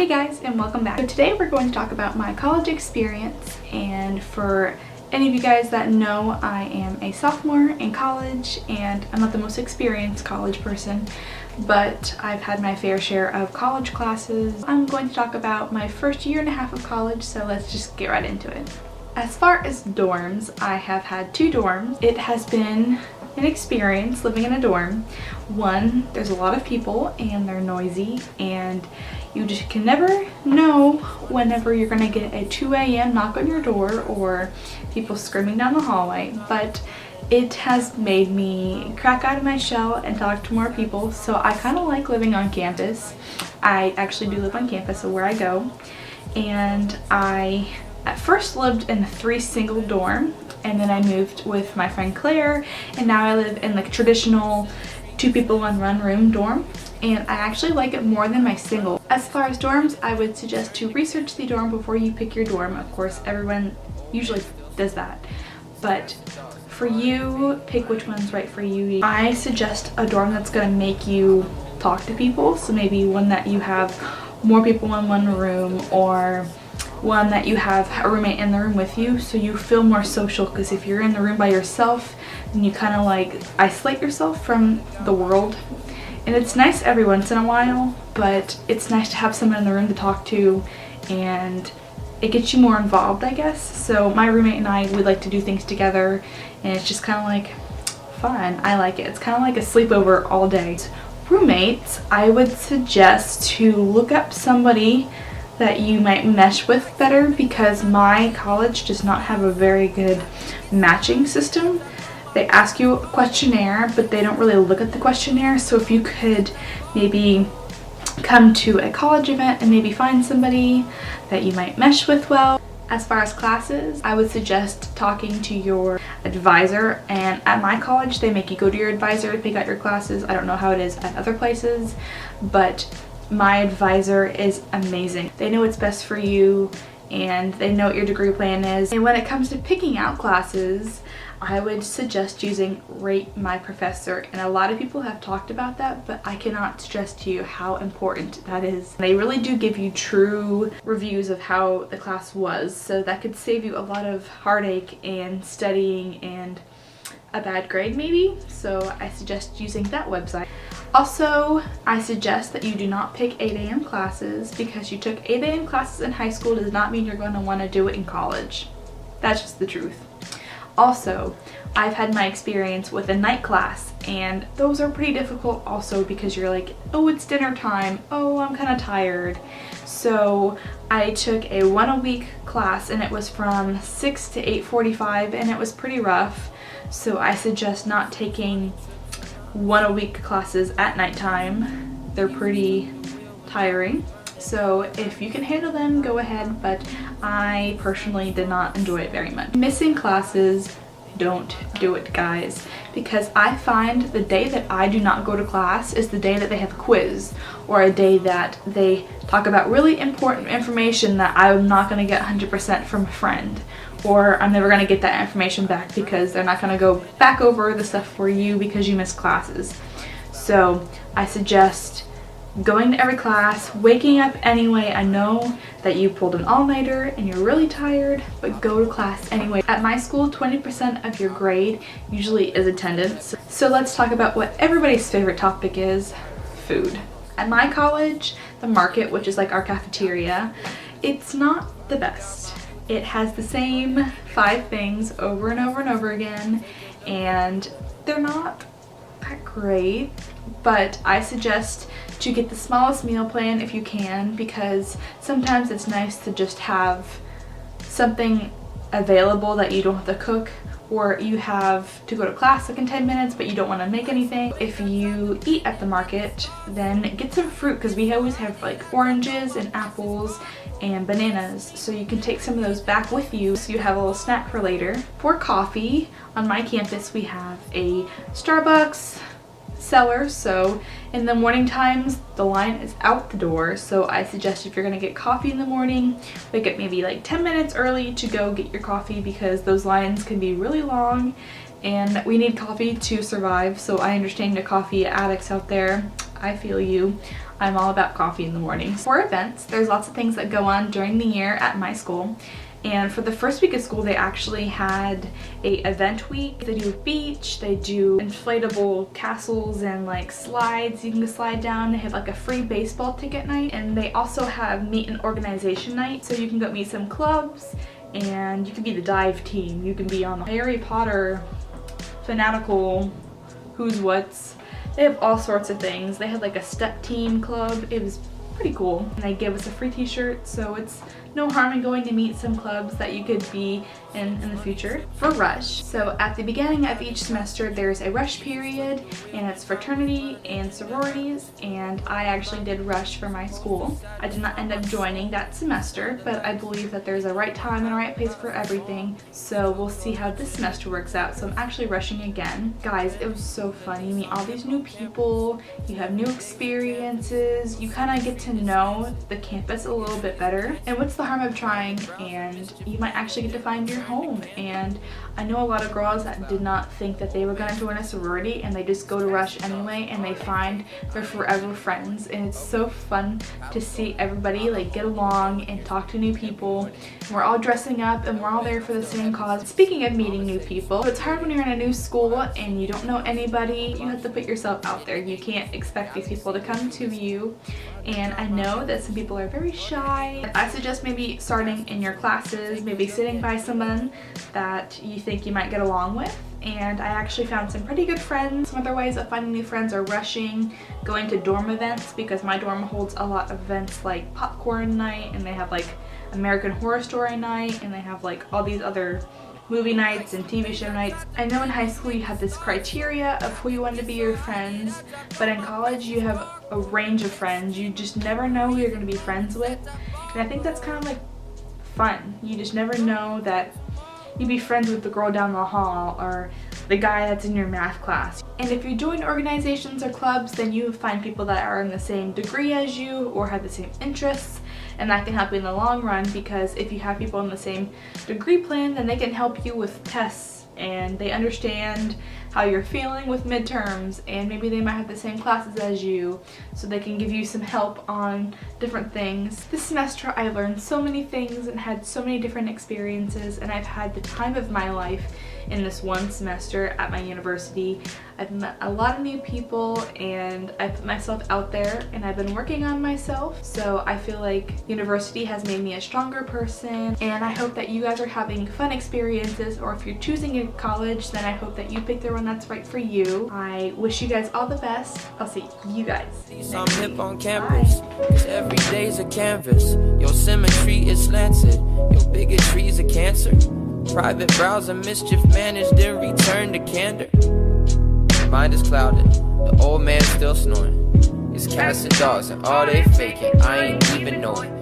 Hey guys, and welcome back. So today we're going to talk about my college experience, and for any of you guys that know, I am a sophomore in college and I'm not the most experienced college person, but I've had my fair share of college classes. I'm going to talk about my first year and a half of college, so let's just get right into it. As far as dorms, I have had 2 dorms. It has been an experience living in a dorm. One, there's a lot of people and they're noisy, and you just can never know whenever you're gonna get a 2 a.m. knock on your door or people screaming down the hallway, but it has made me crack out of my shell and talk to more people, so I kind of like living on campus. I actually do live on campus, so where I go, and I at first lived in a 3 single dorm, and then I moved with my friend Claire, and now I live in the traditional 2 people 1 room dorm, and I actually like it more than my single. As far as dorms, I would suggest to research the dorm before you pick your dorm. Of course, everyone usually does that, but for you, pick which one's right for you. I suggest a dorm that's going to make you talk to people, so maybe one that you have more people in 1 room, or one that you have a roommate in the room with you, so you feel more social, because if you're in the room by yourself, then you kind of like isolate yourself from the world. And it's nice every once in a while, but it's nice to have someone in the room to talk to, and it gets you more involved, I guess. So my roommate and I, we like to do things together, and it's just kind of like fun. I like it. It's kind of like a sleepover all day. Roommates, I would suggest to look up somebody that you might mesh with better, because my college does not have a very good matching system. They ask you a questionnaire, but they don't really look at the questionnaire, so if you could maybe come to a college event and maybe find somebody that you might mesh with well. As far as classes, I would suggest talking to your advisor, and at my college they make you go to your advisor to pick out your classes. I don't know how it is at other places, but my advisor is amazing. They know what's best for you, and they know what your degree plan is. And when it comes to picking out classes, I would suggest using Rate My Professor, and a lot of people have talked about that, but I cannot stress to you how important that is. They really do give you true reviews of how the class was, so that could save you a lot of heartache and studying and a bad grade maybe, so I suggest using that website. Also, I suggest that you do not pick 8 a.m. classes, because you took 8 a.m. classes in high school does not mean you're going to want to do it in college. That's just the truth. Also, I've had my experience with a night class, and those are pretty difficult also, because you're like, oh, it's dinner time, oh, I'm kind of tired. So I took a 1 a week class, and it was from 6 to 8:45, and it was pretty rough. So I suggest not taking 1 a week classes at nighttime. They're pretty tiring. So if you can handle them, go ahead, but I personally did not enjoy it very much. Missing classes, don't do it, guys, because I find the day that I do not go to class is the day that they have a quiz, or a day that they talk about really important information that I'm not going to get 100% from a friend, or I'm never going to get that information back because they're not going to go back over the stuff for you because you missed classes. So I suggest going to every class, waking up anyway. I know that you pulled an all-nighter and you're really tired, but go to class anyway. At my school, 20% of your grade usually is attendance. So let's talk about what everybody's favorite topic is: food. At my college, the market, which is like our cafeteria, it's not the best. It has the same 5 things over and over and over again, and they're not that great, but I suggest to get the smallest meal plan if you can, because sometimes it's nice to just have something available that you don't have to cook, or you have to go to class like in 10 minutes but you don't want to make anything. If you eat at the market, then get some fruit, because we always have like oranges and apples and bananas, so you can take some of those back with you so you have a little snack for later. For coffee, on my campus we have a Starbucks cellar, so in the morning times the line is out the door, so I suggest if you're gonna get coffee in the morning, wake up maybe like 10 minutes early to go get your coffee, because those lines can be really long and we need coffee to survive. So I understand the coffee addicts out there, I feel you. I'm all about coffee in the mornings. For events, there's lots of things that go on during the year at my school. And for the first week of school, they actually had a event week. They do a beach, they do inflatable castles and like slides you can slide down. They have like a free baseball ticket night, and they also have meet and organization night. So you can go meet some clubs, and you can be the dive team. You can be on the Harry Potter fanatical who's what's. They have all sorts of things. They had like a step team club. It was pretty cool. And they gave us a free t-shirt, so it's no harm in going to meet some clubs that you could be in the future. For Rush, so at the beginning of each semester there's a Rush period, and it's fraternity and sororities, and I actually did Rush for my school. I did not end up joining that semester, but I believe that there's a right time and a right place for everything, so we'll see how this semester works out. So I'm actually rushing again. Guys, it was so fun. You meet all these new people, you have new experiences, you kind of get to know the campus a little bit better. And what's the harm of trying? And you might actually get to find your home. And I know a lot of girls that did not think that they were going to join a sorority, and they just go to Rush anyway, and they find their forever friends. And it's so fun to see everybody like get along and talk to new people. And we're all dressing up and we're all there for the same cause. Speaking of meeting new people, it's hard when you're in a new school and you don't know anybody. You have to put yourself out there. You can't expect these people to come to you. And I know that some people are very shy. I suggest maybe starting in your classes, maybe sitting by someone that you think you might get along with. And I actually found some pretty good friends. Some other ways of finding new friends are rushing, going to dorm events, because my dorm holds a lot of events like popcorn night, and they have like American Horror Story night, and they have like all these other movie nights and TV show nights. I know in high school you have this criteria of who you want to be your friends, but in college you have a range of friends. You just never know who you're going to be friends with, and I think that's kind of like fun. You just never know that you'd be friends with the girl down the hall or the guy that's in your math class. And if you join organizations or clubs, then you find people that are in the same degree as you or have the same interests, and that can help you in the long run, because if you have people in the same degree plan, then they can help you with tests, and they understand how you're feeling with midterms, and maybe they might have the same classes as you, so they can give you some help on different things. This semester I learned so many things and had so many different experiences, and I've had the time of my life in this one semester at my university. I've met a lot of new people, and I put myself out there, and I've been working on myself. So I feel like university has made me a stronger person, and I hope that you guys are having fun experiences, or if you're choosing a college, then I hope that you pick the one that's right for you. I wish you guys all the best. I'll see you guys next I'm hip on campus, 'cause every day's a canvas. Your symmetry is slanted, your bigotry's a cancer. Private browser mischief managed, then return to candor. Mind is clouded, the old man still snoring. His cats and dogs and all they faking, I ain't even knowing.